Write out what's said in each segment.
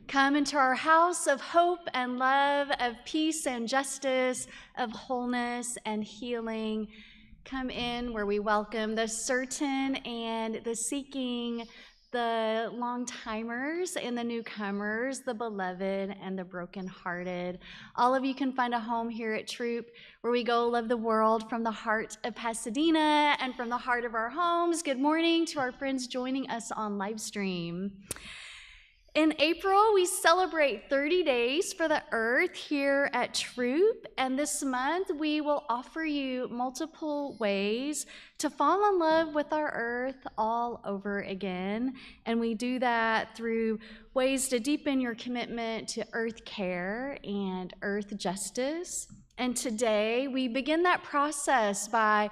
Come into our house of hope and love, of peace and justice, of wholeness and healing. Come in where we welcome the certain and the seeking, the long-timers and the newcomers, the beloved and the brokenhearted. All of you can find a home here at Throop, where we go love the world from the heart of Pasadena and from the heart of our homes. Good morning to our friends joining us on live stream. In April, we celebrate 30 days for the earth here at Throop, and this month we will offer you multiple ways to fall in love with our earth all over again. And we do that through ways to deepen your commitment to earth care and earth justice. And today we begin that process by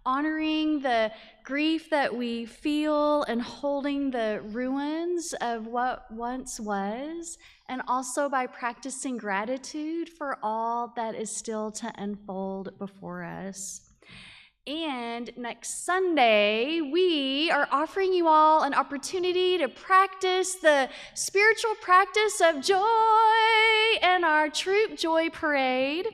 honoring the grief that we feel and holding the ruins of what once was, and also by practicing gratitude for all that is still to unfold before us. And next Sunday, we are offering you all an opportunity to practice the spiritual practice of joy in our Throop Joy Parade.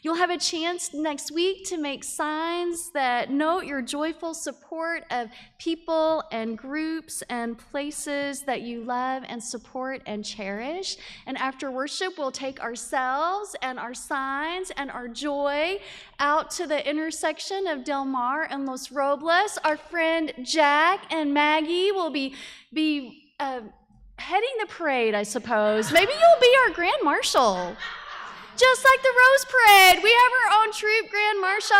You'll have a chance next week to make signs that note your joyful support of people and groups and places that you love and support and cherish. And after worship, we'll take ourselves and our signs and our joy out to the intersection of Del Mar and Los Robles. Our friend Jack and Maggie will be heading the parade, I suppose. Maybe you'll be our Grand Marshal. Just like the Rose Parade, we have our own Throop Grand Marshal.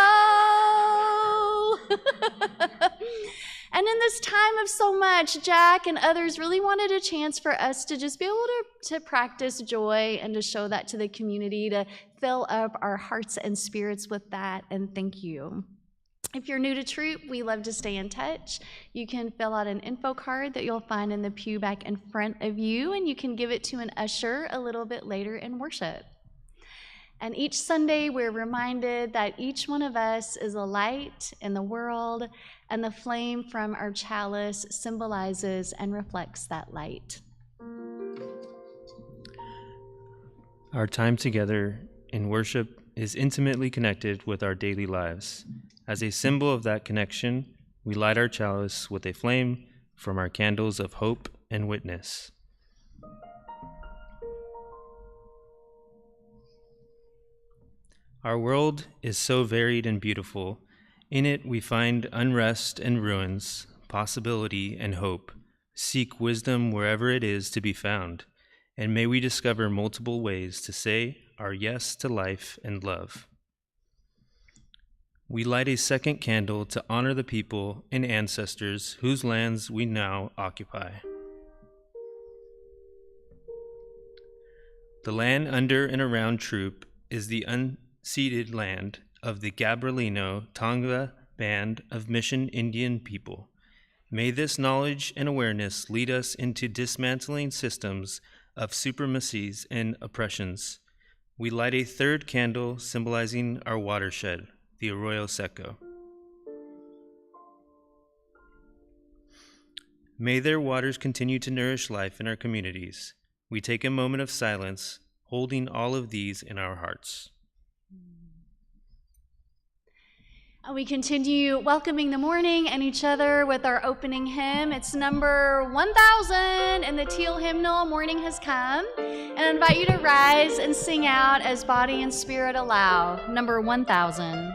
And in this time of so much, Jack and others really wanted a chance for us to just be able to practice joy and to show that to the community, to fill up our hearts and spirits with that, and thank you. If you're new to Throop, we love to stay in touch. You can fill out an info card that you'll find in the pew back in front of you, and you can give it to an usher a little bit later in worship. And each Sunday, we're reminded that each one of us is a light in the world, and the flame from our chalice symbolizes and reflects that light. Our time together in worship is intimately connected with our daily lives. As a symbol of that connection, we light our chalice with a flame from our candles of hope and witness. Our world is so varied and beautiful. In it, we find unrest and ruins, possibility and hope. Seek wisdom wherever it is to be found, and may we discover multiple ways to say our yes to life and love. We light a second candle to honor the people and ancestors whose lands we now occupy. The land under and around Throop is the unceded land of the Gabrielino Tongva Band of Mission Indian people. May this knowledge and awareness lead us into dismantling systems of supremacies and oppressions. We light a third candle symbolizing our watershed, the Arroyo Seco. May their waters continue to nourish life in our communities. We take a moment of silence, holding all of these in our hearts. We continue welcoming the morning and each other with our opening hymn. It's number 1000 in the teal hymnal, Morning Has Come. And I invite you to rise and sing out as body and spirit allow, number 1000.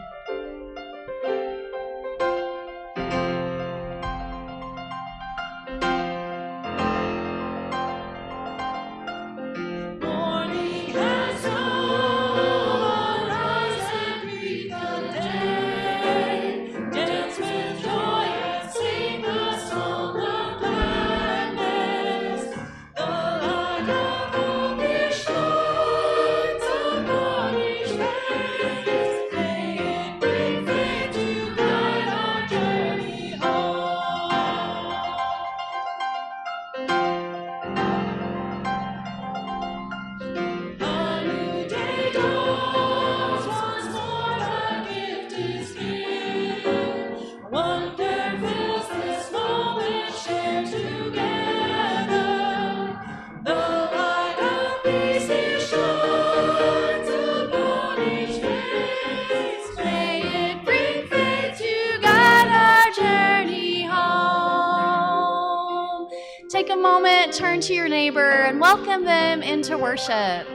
Wonder fills this world. moment, turn to your neighbor and welcome them into worship.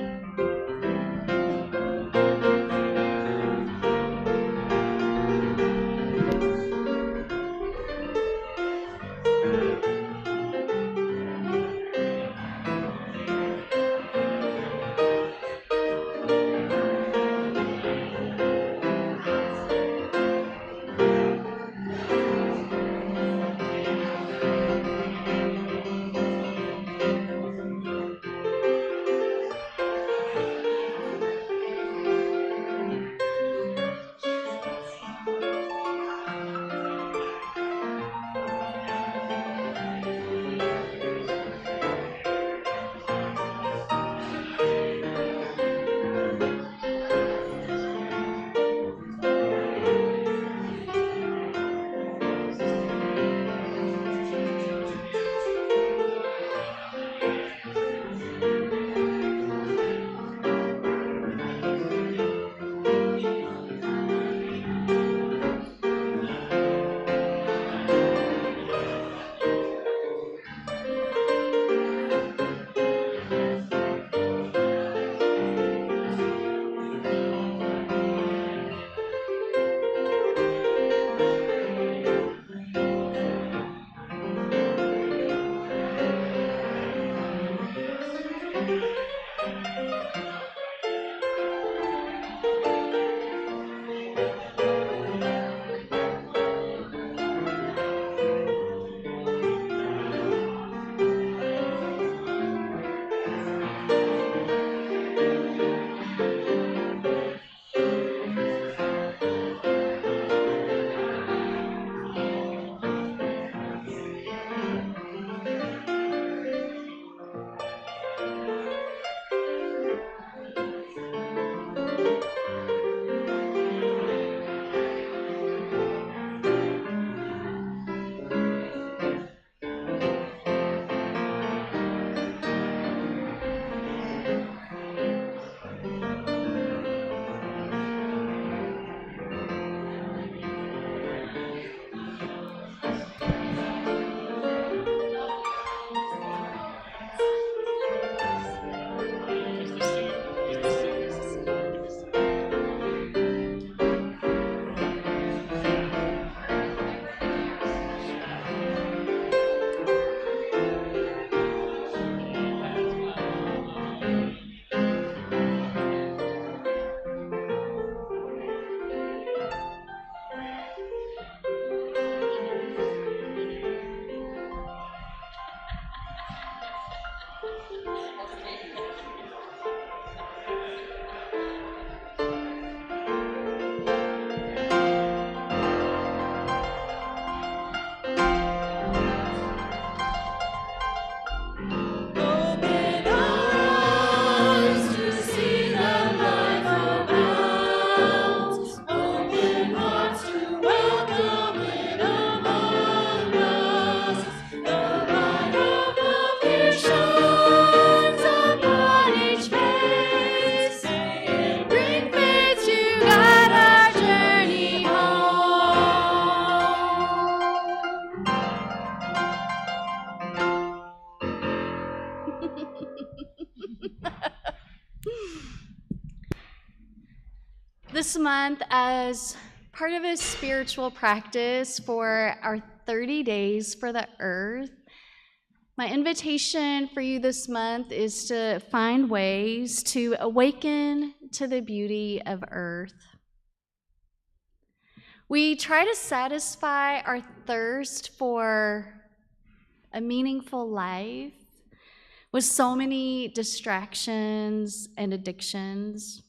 This month, as part of a spiritual practice for our 30 days for the earth, my invitation for you this month is to find ways to awaken to the beauty of earth. We try to satisfy our thirst for a meaningful life with so many distractions and addictions.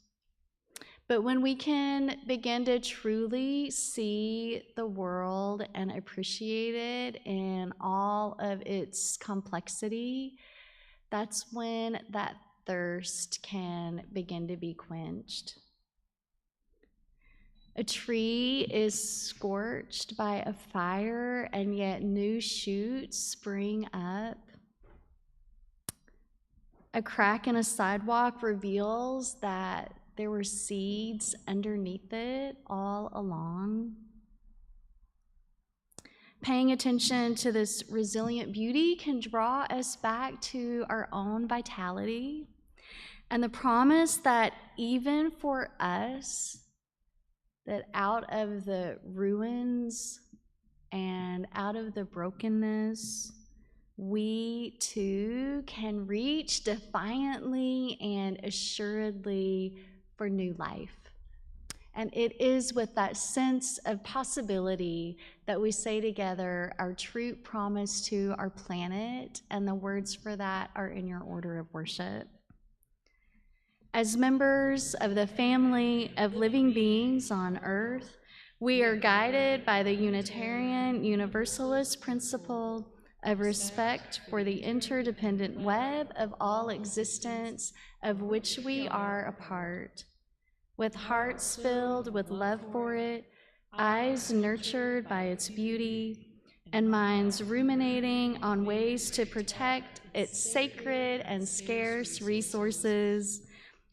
But when we can begin to truly see the world and appreciate it in all of its complexity, that's when that thirst can begin to be quenched. A tree is scorched by a fire, and yet new shoots spring up. A crack in a sidewalk reveals that there were seeds underneath it all along. Paying attention to this resilient beauty can draw us back to our own vitality and the promise that even for us, that out of the ruins and out of the brokenness, we too can reach defiantly and assuredly for new life. And it is with that sense of possibility that we say together our true promise to our planet, and the words for that are in your order of worship. As members of the family of living beings on earth, we are guided by the Unitarian Universalist principle of respect for the interdependent web of all existence of which we are a part. With hearts filled with love for it, eyes nurtured by its beauty, and minds ruminating on ways to protect its sacred and scarce resources,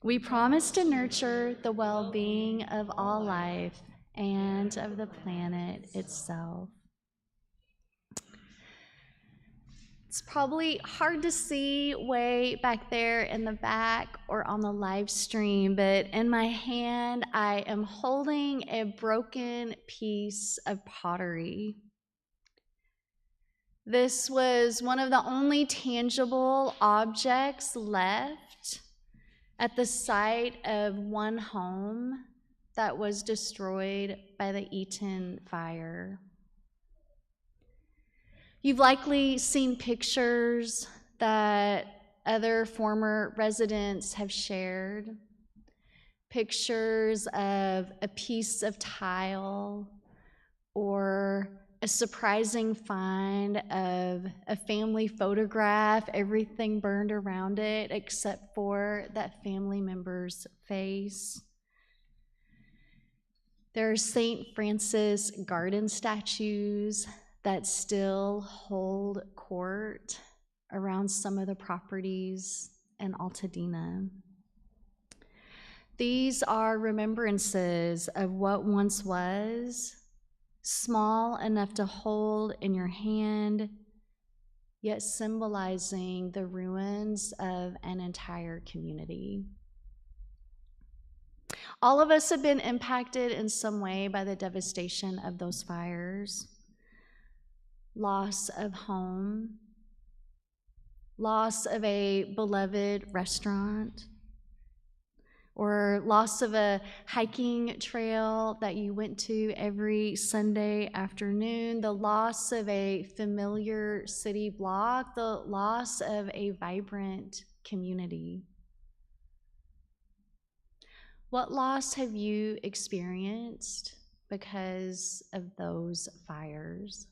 we promise to nurture the well-being of all life and of the planet itself. It's probably hard to see way back there in the back or on the live stream, but in my hand I am holding a broken piece of pottery. This was one of the only tangible objects left at the site of one home that was destroyed by the Eaton fire. You've likely seen pictures that other former residents have shared, pictures of a piece of tile or a surprising find of a family photograph, everything burned around it except for that family member's face. There are St. Francis garden statues that still hold court around some of the properties in Pasadena. These are remembrances of what once was, small enough to hold in your hand, yet symbolizing the ruins of an entire community. All of us have been impacted in some way by the devastation of those fires. Loss of home, loss of a beloved restaurant, or loss of a hiking trail that you went to every Sunday afternoon, the loss of a familiar city block, the loss of a vibrant community. What loss have you experienced because of those fires?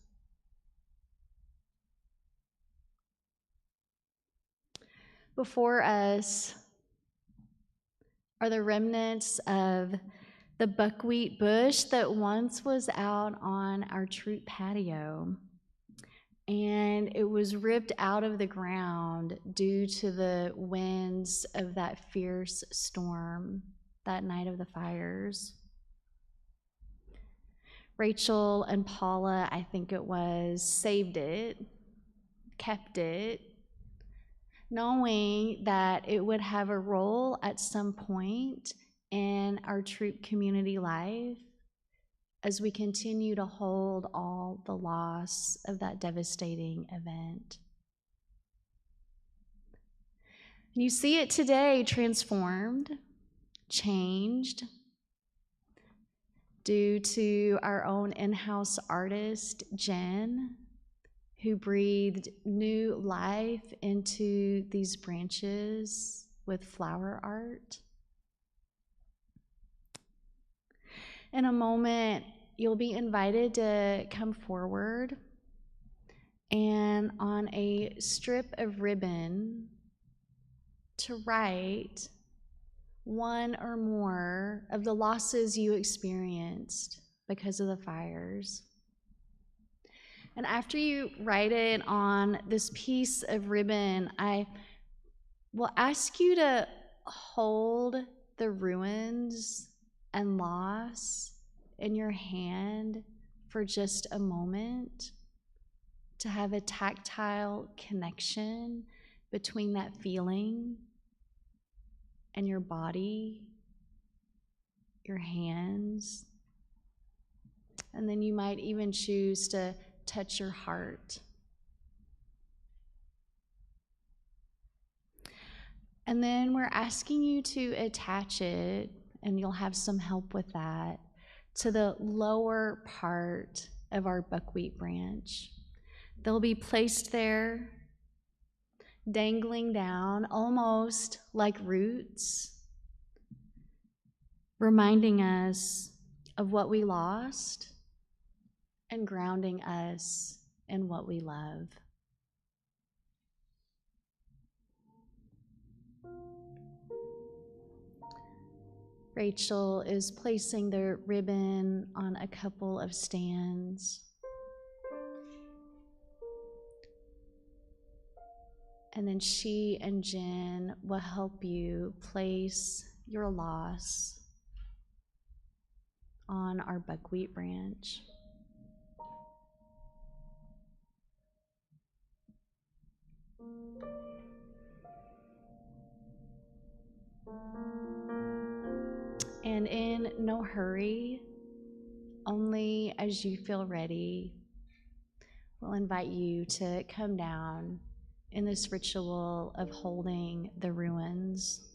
Before us are the remnants of the buckwheat bush that once was out on our Throop patio. And it was ripped out of the ground due to the winds of that fierce storm that night of the fires. Rachel and Paula, I think it was, saved it, kept it, knowing that it would have a role at some point in our Throop community life as we continue to hold all the loss of that devastating event. And you see it today transformed, changed, due to our own in-house artist, Jen, who breathed new life into these branches with flower art. In a moment, you'll be invited to come forward and on a strip of ribbon to write one or more of the losses you experienced because of the fires. And after you write it on this piece of ribbon, I will ask you to hold the ruins and loss in your hand for just a moment. to have a tactile connection between that feeling and your body, your hands. And then you might even choose to touch your heart. And then we're asking you to attach it, and you'll have some help with that, to the lower part of our buckwheat branch. They'll be placed there, dangling down, almost like roots, reminding us of what we lost and grounding us in what we love. Rachel is placing the ribbon on a couple of stands. And then she and Jen will help you place your loss on our buckwheat branch. And in no hurry, only as you feel ready, we'll invite you to come down in this ritual of holding the ruins.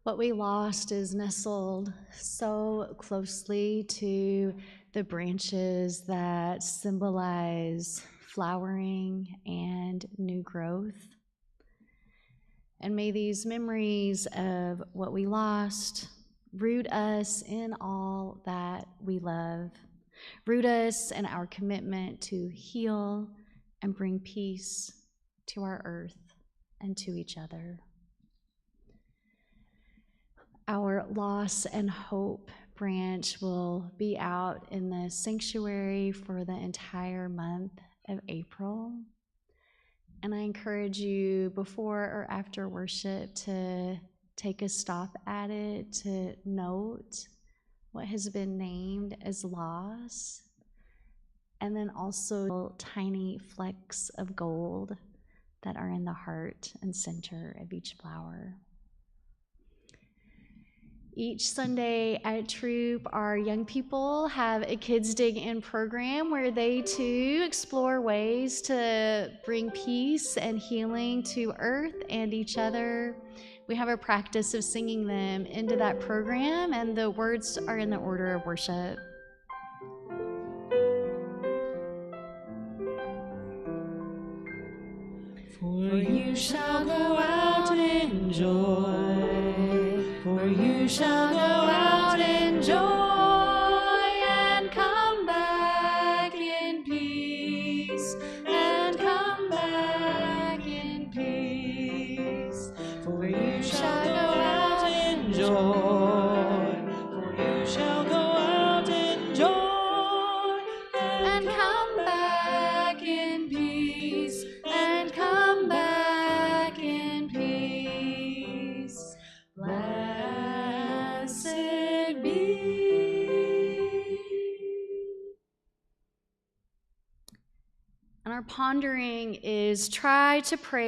What we lost is nestled so closely to the branches that symbolize flowering and new growth. And may these memories of what we lost root us in all that we love, root us in our commitment to heal and bring peace to our earth and to each other. Our loss and hope branch will be out in the sanctuary for the entire month of April. And I encourage you before or after worship to take a stop at it, to note what has been named as loss, and then also tiny flecks of gold that are in the heart and center of each flower. Each Sunday at Throop, our young people have a Kids Dig In program where they too explore ways to bring peace and healing to earth and each other. We have a practice of singing them into that program, and the words are in the order of worship. For you shall go out in joy, for you shall go out in joy, and come back in peace, and come back in peace. For you shall go out in joy, for you shall go out in joy, and come back in peace, and come back in peace. Blessed be. And our pondering is try to pray